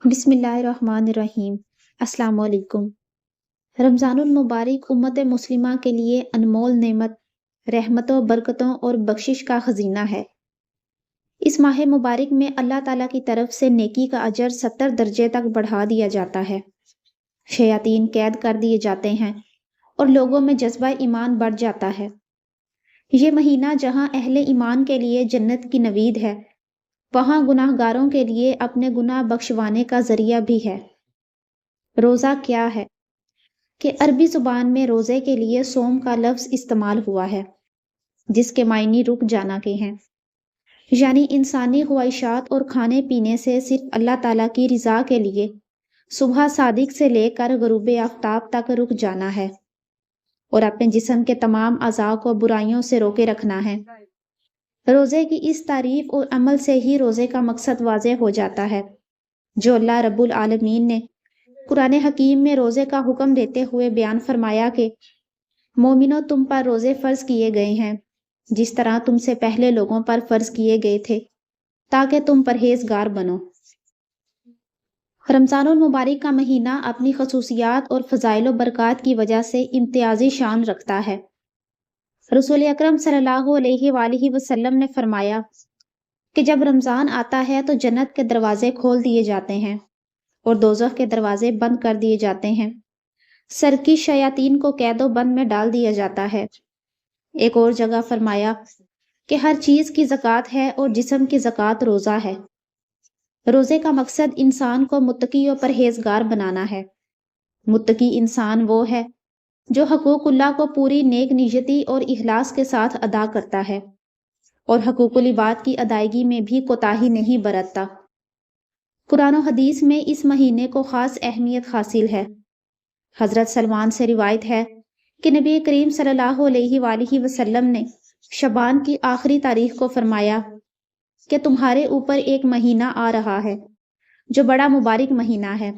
بسم اللہ الرحمن الرحیم۔ السلام علیکم۔ رمضان المبارک امت مسلمہ کے لیے انمول نعمت، رحمتوں، برکتوں اور بخشش کا خزینہ ہے۔ اس ماہ مبارک میں اللہ تعالیٰ کی طرف سے نیکی کا اجر 70 درجے تک بڑھا دیا جاتا ہے، شیاطین قید کر دیے جاتے ہیں اور لوگوں میں جذبہ ایمان بڑھ جاتا ہے۔ یہ مہینہ جہاں اہل ایمان کے لیے جنت کی نوید ہے، وہاں گناہ گاروں کے لیے اپنے گناہ بخشوانے کا ذریعہ بھی ہے۔ روزہ کیا ہے؟ کہ عربی زبان میں روزے کے لیے صوم کا لفظ استعمال ہوا ہے، جس کے معنی رک جانا کے ہیں، یعنی انسانی خواہشات اور کھانے پینے سے صرف اللہ تعالیٰ کی رضا کے لیے صبح صادق سے لے کر غروب آفتاب تک رک جانا ہے اور اپنے جسم کے تمام اعضاء کو برائیوں سے روکے رکھنا ہے۔ روزے کی اس تعریف اور عمل سے ہی روزے کا مقصد واضح ہو جاتا ہے، جو اللہ رب العالمین نے قرآن حکیم میں روزے کا حکم دیتے ہوئے بیان فرمایا کہ مومنو، تم پر روزے فرض کیے گئے ہیں جس طرح تم سے پہلے لوگوں پر فرض کیے گئے تھے، تاکہ تم پرہیزگار بنو۔ رمضان المبارک کا مہینہ اپنی خصوصیات اور فضائل و برکات کی وجہ سے امتیازی شان رکھتا ہے۔ رسول اکرم صلی اللہ علیہ وآلہ وسلم نے فرمایا کہ جب رمضان آتا ہے تو جنت کے دروازے کھول دیے جاتے ہیں اور دوزخ کے دروازے بند کر دیے جاتے ہیں، سرکی شیاطین کو قید و بند میں ڈال دیا جاتا ہے۔ ایک اور جگہ فرمایا کہ ہر چیز کی زکوٰۃ ہے اور جسم کی زکوٰۃ روزہ ہے۔ روزے کا مقصد انسان کو متقی و پرہیزگار بنانا ہے۔ متقی انسان وہ ہے جو حقوق اللہ کو پوری نیک نیتی اور اخلاص کے ساتھ ادا کرتا ہے اور حقوق العباد کی ادائیگی میں بھی کوتاہی نہیں برتتا۔ قرآن و حدیث میں اس مہینے کو خاص اہمیت حاصل ہے۔ حضرت سلمان سے روایت ہے کہ نبی کریم صلی اللہ علیہ وآلہ وسلم نے شعبان کی آخری تاریخ کو فرمایا کہ تمہارے اوپر ایک مہینہ آ رہا ہے جو بڑا مبارک مہینہ ہے،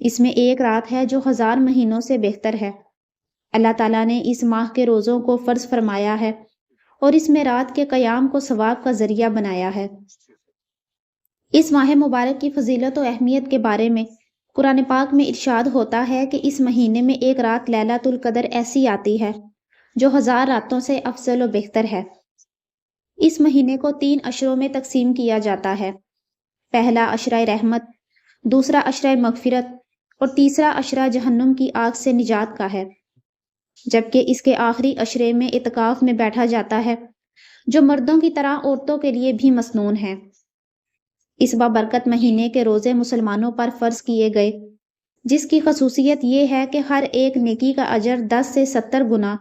اس میں ایک رات ہے جو 1000 مہینوں سے بہتر ہے۔ اللہ تعالیٰ نے اس ماہ کے روزوں کو فرض فرمایا ہے اور اس میں رات کے قیام کو ثواب کا ذریعہ بنایا ہے۔ اس ماہ مبارک کی فضیلت و اہمیت کے بارے میں قرآن پاک میں ارشاد ہوتا ہے کہ اس مہینے میں ایک رات لیلۃ القدر ایسی آتی ہے جو 1000 راتوں سے افضل و بہتر ہے۔ اس مہینے کو 3 عشروں میں تقسیم کیا جاتا ہے۔ پہلا عشرہ رحمت، دوسرا عشرہ مغفرت اور تیسرا عشرہ جہنم کی آگ سے نجات کا ہے، جبکہ اس کے آخری عشرے میں اعتکاف میں بیٹھا جاتا ہے، جو مردوں کی طرح عورتوں کے لیے بھی مسنون ہے۔ اس بابرکت مہینے کے روزے مسلمانوں پر فرض کیے گئے، جس کی خصوصیت یہ ہے کہ ہر ایک نیکی کا اجر 10 سے 70 گنا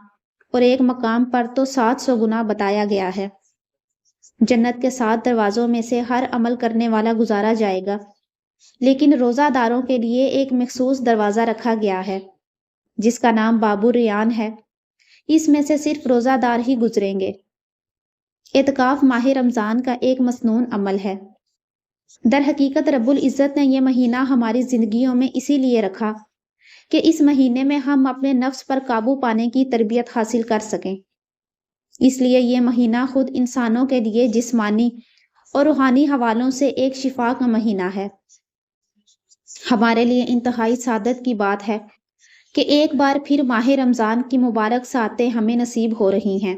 اور ایک مقام پر تو 700 گنا بتایا گیا ہے۔ جنت کے 7 دروازوں میں سے ہر عمل کرنے والا گزارا جائے گا، لیکن روزہ داروں کے لیے ایک مخصوص دروازہ رکھا گیا ہے جس کا نام باب الریان ہے۔ اس میں سے صرف روزہ دار ہی گزریں گے۔ اعتکاف ماہ رمضان کا ایک مسنون عمل ہے۔ در حقیقت رب العزت نے یہ مہینہ ہماری زندگیوں میں اسی لیے رکھا کہ اس مہینے میں ہم اپنے نفس پر قابو پانے کی تربیت حاصل کر سکیں۔ اس لیے یہ مہینہ خود انسانوں کے لیے جسمانی اور روحانی حوالوں سے ایک شفا کا مہینہ ہے۔ ہمارے لیے انتہائی سعادت کی بات ہے کہ ایک بار پھر ماہ رمضان کی مبارک ساعتیں ہمیں نصیب ہو رہی ہیں۔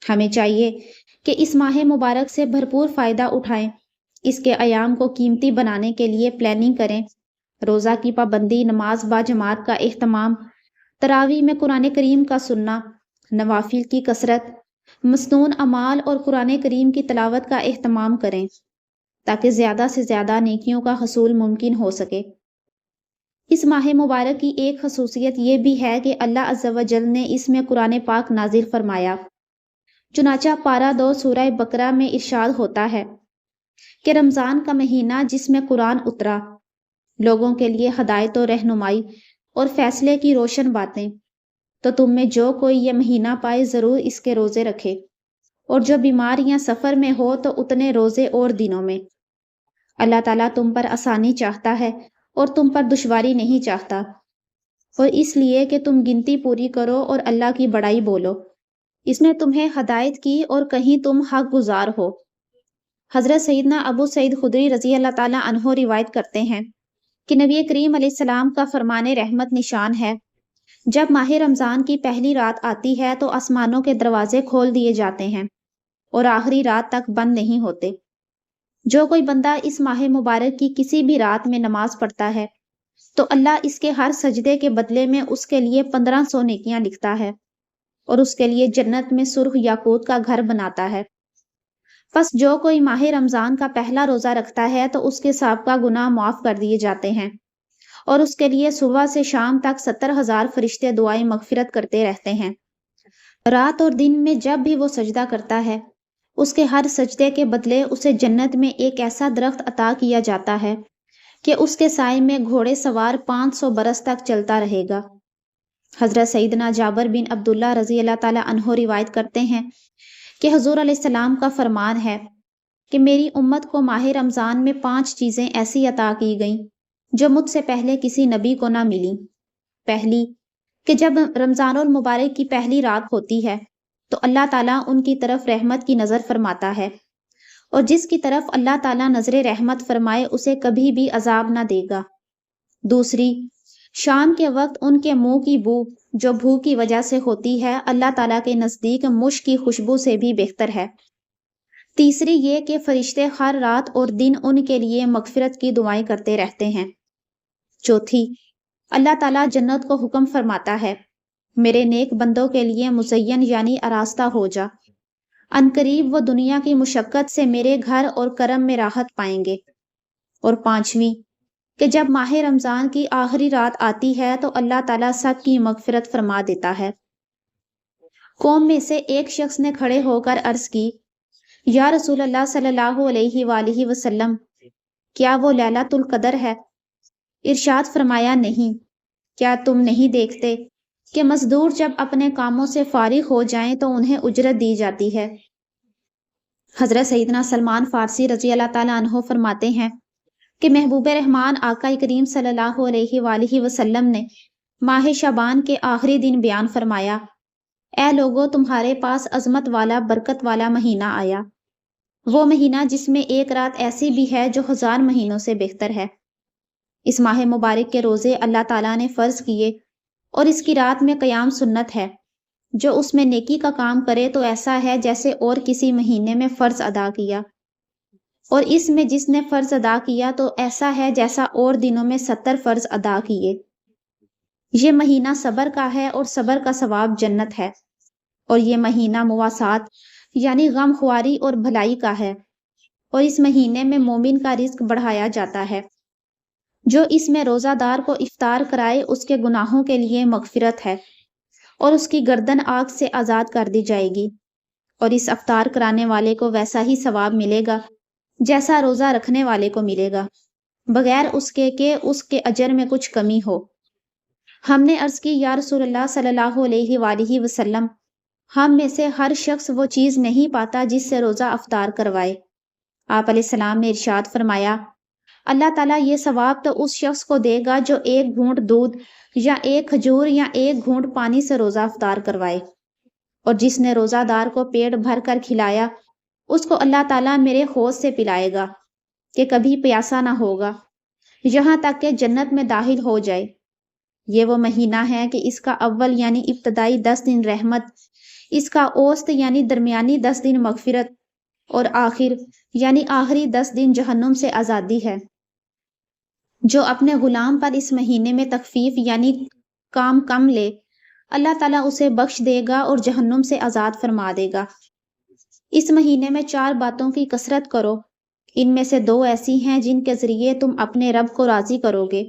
ہمیں چاہیے کہ اس ماہ مبارک سے بھرپور فائدہ اٹھائیں، اس کے ایام کو قیمتی بنانے کے لیے پلاننگ کریں۔ روزہ کی پابندی، نماز با جماعت کا اہتمام، تراویح میں قرآن کریم کا سننا، نوافل کی کثرت، مسنون اعمال اور قرآن کریم کی تلاوت کا اہتمام کریں تاکہ زیادہ سے زیادہ نیکیوں کا حصول ممکن ہو سکے۔ اس ماہ مبارک کی ایک خصوصیت یہ بھی ہے کہ اللہ عز و جل نے اس میں قرآن پاک نازل فرمایا۔ چنانچہ پارہ 2 سورہ بقرہ میں ارشاد ہوتا ہے کہ رمضان کا مہینہ جس میں قرآن اترا، لوگوں کے لیے ہدایت و رہنمائی اور فیصلے کی روشن باتیں، تو تم میں جو کوئی یہ مہینہ پائے ضرور اس کے روزے رکھے، اور جو بیمار یا سفر میں ہو تو اتنے روزے اور دنوں میں۔ اللہ تعالیٰ تم پر آسانی چاہتا ہے اور تم پر دشواری نہیں چاہتا، اور اس لیے کہ تم گنتی پوری کرو اور اللہ کی بڑائی بولو۔ اس نے تمہیں ہدایت کی اور کہیں تم حق گزار ہو۔ حضرت سیدنا ابو سعید خدری رضی اللہ تعالیٰ عنہ روایت کرتے ہیں کہ نبی کریم علیہ السلام کا فرمان رحمت نشان ہے، جب ماہ رمضان کی پہلی رات آتی ہے تو آسمانوں کے دروازے کھول دیے جاتے ہیں اور آخری رات تک بند نہیں ہوتے۔ جو کوئی بندہ اس ماہ مبارک کی کسی بھی رات میں نماز پڑھتا ہے تو اللہ اس کے ہر سجدے کے بدلے میں اس کے لیے 1500 نیکیاں لکھتا ہے اور اس کے لیے جنت میں سرخ یاقوت کا گھر بناتا ہے۔ پس جو کوئی ماہ رمضان کا پہلا روزہ رکھتا ہے تو اس کے سابقہ گناہ معاف کر دیے جاتے ہیں اور اس کے لیے صبح سے شام تک 70,000 فرشتے دعائیں مغفرت کرتے رہتے ہیں۔ رات اور دن میں جب بھی وہ سجدہ کرتا ہے، اس کے ہر سجدے کے بدلے اسے جنت میں ایک ایسا درخت عطا کیا جاتا ہے کہ اس کے سائے میں گھوڑے سوار 500 برس تک چلتا رہے گا۔ حضرت سیدنا جابر بن عبداللہ رضی اللہ تعالیٰ عنہ روایت کرتے ہیں کہ حضور علیہ السلام کا فرمان ہے کہ میری امت کو ماہ رمضان میں 5 چیزیں ایسی عطا کی گئیں جو مجھ سے پہلے کسی نبی کو نہ ملی۔ پہلی، کہ جب رمضان المبارک کی پہلی رات ہوتی ہے تو اللہ تعالیٰ ان کی طرف رحمت کی نظر فرماتا ہے، اور جس کی طرف اللہ تعالیٰ نظر رحمت فرمائے اسے کبھی بھی عذاب نہ دے گا۔ دوسری، شام کے وقت ان کے منہ کی بو جو بھوک کی وجہ سے ہوتی ہے اللہ تعالیٰ کے نزدیک مشک کی خوشبو سے بھی بہتر ہے۔ تیسری یہ کہ فرشتے ہر رات اور دن ان کے لیے مغفرت کی دعائیں کرتے رہتے ہیں۔ چوتھی، اللہ تعالیٰ جنت کو حکم فرماتا ہے، میرے نیک بندوں کے لیے مزین یعنی آراستہ ہو جا، عنقریب وہ دنیا کی مشقت سے میرے گھر اور کرم میں راحت پائیں گے۔ اور پانچویں، کہ جب ماہ رمضان کی آخری رات آتی ہے تو اللہ تعالیٰ سب کی مغفرت فرما دیتا ہے۔ قوم میں سے ایک شخص نے کھڑے ہو کر عرض کی، یا رسول اللہ صلی اللہ علیہ وآلہ وسلم، کیا وہ لیلۃ القدر ہے؟ ارشاد فرمایا، نہیں۔ کیا تم نہیں دیکھتے کہ مزدور جب اپنے کاموں سے فارغ ہو جائیں تو انہیں اجرت دی جاتی ہے؟ حضرت سیدنا سلمان فارسی رضی اللہ تعالیٰ عنہ فرماتے ہیں کہ محبوب رحمان آقا کریم صلی اللہ علیہ وآلہ وسلم نے ماہ شعبان کے آخری دن بیان فرمایا، اے لوگو، تمہارے پاس عظمت والا برکت والا مہینہ آیا، وہ مہینہ جس میں ایک رات ایسی بھی ہے جو 1000 مہینوں سے بہتر ہے۔ اس ماہ مبارک کے روزے اللہ تعالیٰ نے فرض کیے اور اس کی رات میں قیام سنت ہے۔ جو اس میں نیکی کا کام کرے تو ایسا ہے جیسے اور کسی مہینے میں فرض ادا کیا، اور اس میں جس نے فرض ادا کیا تو ایسا ہے جیسا اور دنوں میں 70 فرض ادا کیے۔ یہ مہینہ صبر کا ہے اور صبر کا ثواب جنت ہے، اور یہ مہینہ مواسات یعنی غم خواری اور بھلائی کا ہے، اور اس مہینے میں مومن کا رزق بڑھایا جاتا ہے۔ جو اس میں روزہ دار کو افطار کرائے اس کے گناہوں کے لیے مغفرت ہے، اور اس کی گردن آگ سے آزاد کر دی جائے گی، اور اس افطار کرانے والے کو ویسا ہی ثواب ملے گا جیسا روزہ رکھنے والے کو ملے گا، بغیر اس کے کہ اس کے اجر میں کچھ کمی ہو۔ ہم نے عرض کی، یا رسول اللہ صلی اللہ علیہ وآلہ وسلم، ہم میں سے ہر شخص وہ چیز نہیں پاتا جس سے روزہ افطار کروائے۔ آپ علیہ السلام نے ارشاد فرمایا، اللہ تعالیٰ یہ ثواب تو اس شخص کو دے گا جو ایک گھونٹ دودھ یا ایک کھجور یا ایک گھونٹ پانی سے روزہ افطار کروائے، اور جس نے روزہ دار کو پیٹ بھر کر کھلایا اس کو اللہ تعالیٰ میرے حوض سے پلائے گا کہ کبھی پیاسا نہ ہوگا یہاں تک کہ جنت میں داخل ہو جائے۔ یہ وہ مہینہ ہے کہ اس کا اول یعنی ابتدائی 10 دن رحمت، اس کا اوسط یعنی درمیانی 10 دن مغفرت، اور آخر یعنی آخری 10 دن جہنم سے آزادی ہے۔ جو اپنے غلام پر اس مہینے میں تخفیف یعنی کام کم لے، اللہ تعالیٰ اسے بخش دے گا اور جہنم سے آزاد فرما دے گا۔ اس مہینے میں 4 باتوں کی کثرت کرو، ان میں سے 2 ایسی ہیں جن کے ذریعے تم اپنے رب کو راضی کرو گے،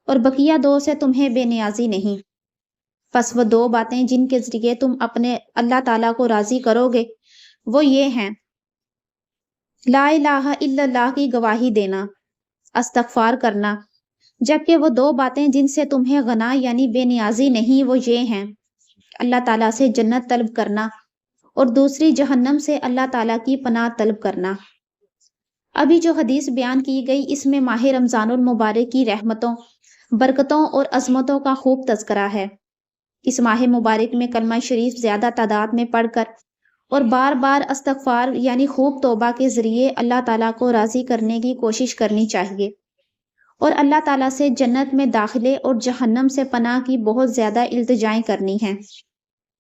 اور بقیہ 2 سے تمہیں بے نیازی نہیں۔ پس وہ 2 باتیں جن کے ذریعے تم اپنے اللہ تعالیٰ کو راضی کرو گے وہ یہ ہیں: لا الہ الا اللہ کی گواہی دینا، استغفار کرنا، جبکہ وہ 2 باتیں جن سے تمہیں غنا یعنی بے نیازی نہیں وہ یہ ہیں: اللہ تعالیٰ سے جنت طلب کرنا، اور دوسری جہنم سے اللہ تعالیٰ کی پناہ طلب کرنا۔ ابھی جو حدیث بیان کی گئی اس میں ماہ رمضان المبارک کی رحمتوں، برکتوں اور عظمتوں کا خوب تذکرہ ہے۔ اس ماہ مبارک میں کلمہ شریف زیادہ تعداد میں پڑھ کر اور بار بار استغفار یعنی خوب توبہ کے ذریعے اللہ تعالیٰ کو راضی کرنے کی کوشش کرنی چاہیے، اور اللہ تعالیٰ سے جنت میں داخلے اور جہنم سے پناہ کی بہت زیادہ التجائیں کرنی ہیں۔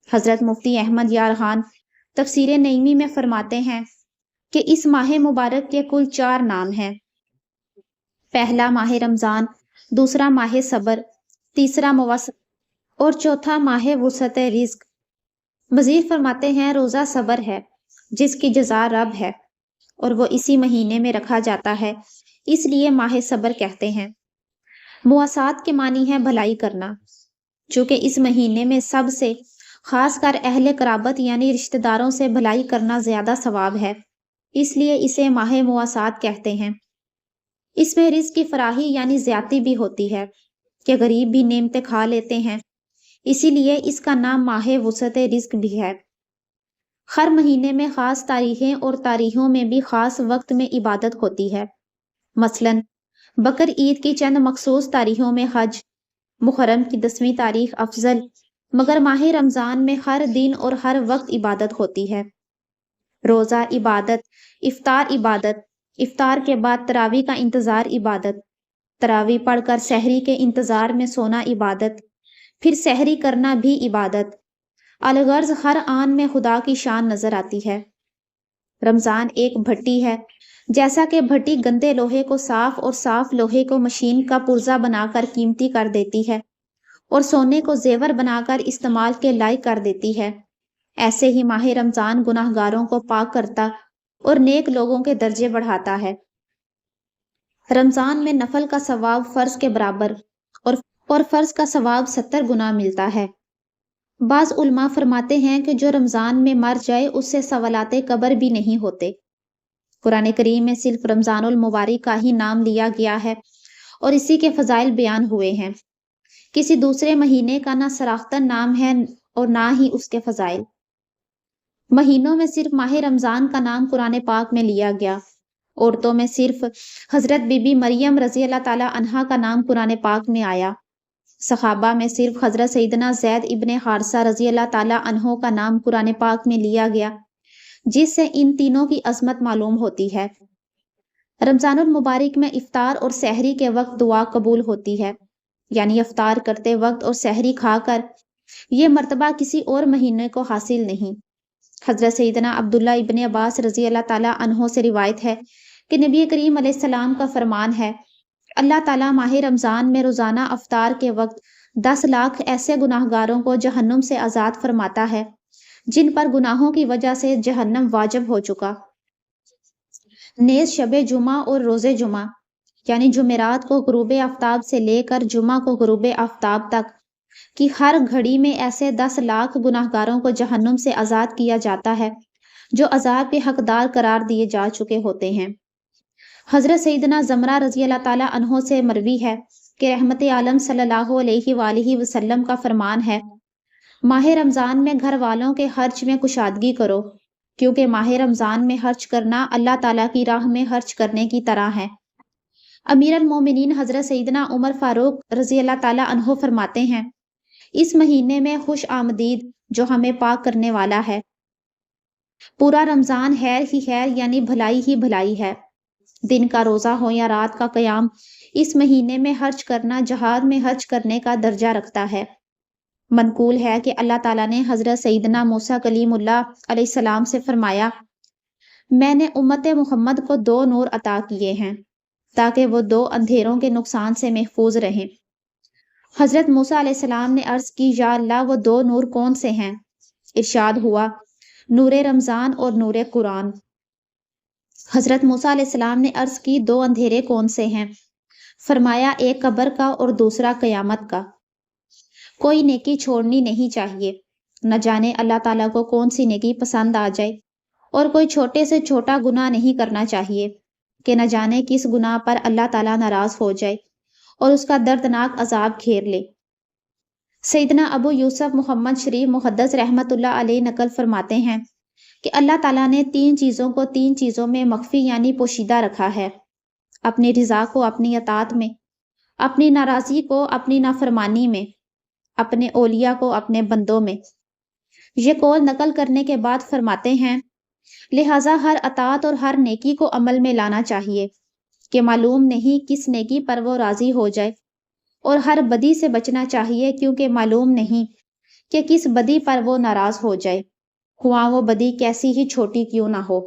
حضرت مفتی احمد یار خان تفسیر نعیمی میں فرماتے ہیں کہ اس ماہ مبارک کے کل 4 نام ہیں۔ پہلا ماہ رمضان، دوسرا ماہ صبر، تیسرا موسم اور چوتھا ماہ وسعت رزق۔ مزید فرماتے ہیں روزہ صبر ہے جس کی جزا رب ہے، اور وہ اسی مہینے میں رکھا جاتا ہے، اس لیے ماہ صبر کہتے ہیں۔ مواسات کے معنی ہے بھلائی کرنا، چونکہ اس مہینے میں سب سے خاص کر اہل قرابت یعنی رشتہ داروں سے بھلائی کرنا زیادہ ثواب ہے، اس لیے اسے ماہ مواسات کہتے ہیں۔ اس میں رزق کی فراخی یعنی زیادتی بھی ہوتی ہے کہ غریب بھی نعمتیں کھا لیتے ہیں، اسی لیے اس کا نام ماہ وسعت رزق بھی ہے۔ ہر مہینے میں خاص تاریخیں اور تاریخوں میں بھی خاص وقت میں عبادت ہوتی ہے۔ مثلاً بقر عید کی چند مخصوص تاریخوں میں حج، محرم کی 10ویں تاریخ افضل، مگر ماہ رمضان میں ہر دن اور ہر وقت عبادت ہوتی ہے۔ روزہ عبادت، افطار عبادت، افطار کے بعد تراویح کا انتظار عبادت، تراویح پڑھ کر سحری کے انتظار میں سونا عبادت، پھر سحری کرنا بھی عبادت۔ الغرض ہر آن میں خدا کی شان نظر آتی ہے۔ رمضان ایک بھٹی ہے، جیسا کہ بھٹی گندے لوہے کو صاف اور صاف لوہے کو مشین کا پرزہ بنا کر قیمتی کر دیتی ہے اور سونے کو زیور بنا کر استعمال کے لائق کر دیتی ہے، ایسے ہی ماہ رمضان گناہ گاروں کو پاک کرتا اور نیک لوگوں کے درجے بڑھاتا ہے۔ رمضان میں نفل کا ثواب فرض کے برابر اور فرض کا ثواب 70 گنا ملتا ہے۔ بعض علماء فرماتے ہیں کہ جو رمضان میں مر جائے اس سے سوالات قبر بھی نہیں ہوتے۔ قرآن کریم میں صرف رمضان المبارک کا ہی نام لیا گیا ہے اور اسی کے فضائل بیان ہوئے ہیں، کسی دوسرے مہینے کا نہ سراختاً نام ہے اور نہ ہی اس کے فضائل۔ مہینوں میں صرف ماہ رمضان کا نام قرآن پاک میں لیا گیا۔ عورتوں میں صرف حضرت بی بی مریم رضی اللہ تعالی عنہا کا نام قرآن پاک میں آیا۔ صحابہ میں صرف حضرت سیدنا زید ابن حارثہ رضی اللہ تعالی عنہ کا نام قرآن پاک میں لیا گیا، جس سے ان تینوں کی عظمت معلوم ہوتی ہے۔ رمضان المبارک میں افطار اور سحری کے وقت دعا قبول ہوتی ہے، یعنی افطار کرتے وقت اور سحری کھا کر، یہ مرتبہ کسی اور مہینے کو حاصل نہیں۔ حضرت سیدنا عبداللہ ابن عباس رضی اللہ تعالی عنہ سے روایت ہے کہ نبی کریم علیہ السلام کا فرمان ہے، اللہ تعالیٰ ماہ رمضان میں روزانہ افطار کے وقت 10 لاکھ ایسے گناہ گاروں کو جہنم سے آزاد فرماتا ہے جن پر گناہوں کی وجہ سے جہنم واجب ہو چکا۔ نیز شب جمعہ اور روز جمعہ یعنی جمعرات کو غروب آفتاب سے لے کر جمعہ کو غروب آفتاب تک کی ہر گھڑی میں ایسے 10 لاکھ گناہ گاروں کو جہنم سے آزاد کیا جاتا ہے جو عذاب کے حقدار قرار دیے جا چکے ہوتے ہیں۔ حضرت سیدنا زمرہ رضی اللہ تعالی عنہ سے مروی ہے کہ رحمت عالم صلی اللہ علیہ وآلہ وسلم کا فرمان ہے، ماہ رمضان میں گھر والوں کے خرچ میں کشادگی کرو، کیونکہ ماہ رمضان میں خرچ کرنا اللہ تعالیٰ کی راہ میں خرچ کرنے کی طرح ہے۔ امیر المومنین حضرت سیدنا عمر فاروق رضی اللہ تعالی عنہ فرماتے ہیں، اس مہینے میں خوش آمدید جو ہمیں پاک کرنے والا ہے۔ پورا رمضان خیر ہی خیر یعنی بھلائی ہی بھلائی ہے۔ دن کا روزہ ہو یا رات کا قیام، اس مہینے میں خرچ کرنا جہاد میں خرچ کرنے کا درجہ رکھتا ہے۔ منقول ہے کہ اللہ تعالیٰ نے حضرت سیدنا موسیٰ کلیم اللہ علیہ السلام سے فرمایا، میں نے امت محمد کو 2 نور عطا کیے ہیں تاکہ وہ 2 اندھیروں کے نقصان سے محفوظ رہیں۔ حضرت موسیٰ علیہ السلام نے عرض کی، یا اللہ وہ 2 نور کون سے ہیں؟ ارشاد ہوا، نور رمضان اور نور قرآن۔ حضرت موسیٰ علیہ السلام نے عرض کی، 2 اندھیرے کون سے ہیں؟ فرمایا، ایک قبر کا اور دوسرا قیامت کا۔ کوئی نیکی چھوڑنی نہیں چاہیے، نہ جانے اللہ تعالیٰ کو کون سی نیکی پسند آ جائے، اور کوئی چھوٹے سے چھوٹا گناہ نہیں کرنا چاہیے کہ نہ جانے کس گناہ پر اللہ تعالیٰ ناراض ہو جائے اور اس کا دردناک عذاب گھیر لے۔ سیدنا ابو یوسف محمد شریف محدث رحمت اللہ علیہ نقل فرماتے ہیں کہ اللہ تعالیٰ نے 3 چیزوں کو 3 چیزوں میں مخفی یعنی پوشیدہ رکھا ہے، اپنی رضا کو اپنی اطاعت میں، اپنی ناراضی کو اپنی نافرمانی میں، اپنے اولیاء کو اپنے بندوں میں۔ یہ قول نقل کرنے کے بعد فرماتے ہیں، لہٰذا ہر اطاعت اور ہر نیکی کو عمل میں لانا چاہیے کہ معلوم نہیں کس نیکی پر وہ راضی ہو جائے، اور ہر بدی سے بچنا چاہیے کیونکہ معلوم نہیں کہ کس بدی پر وہ ناراض ہو جائے، خواہ وہ بدی کیسی ہی چھوٹی کیوں نہ ہو۔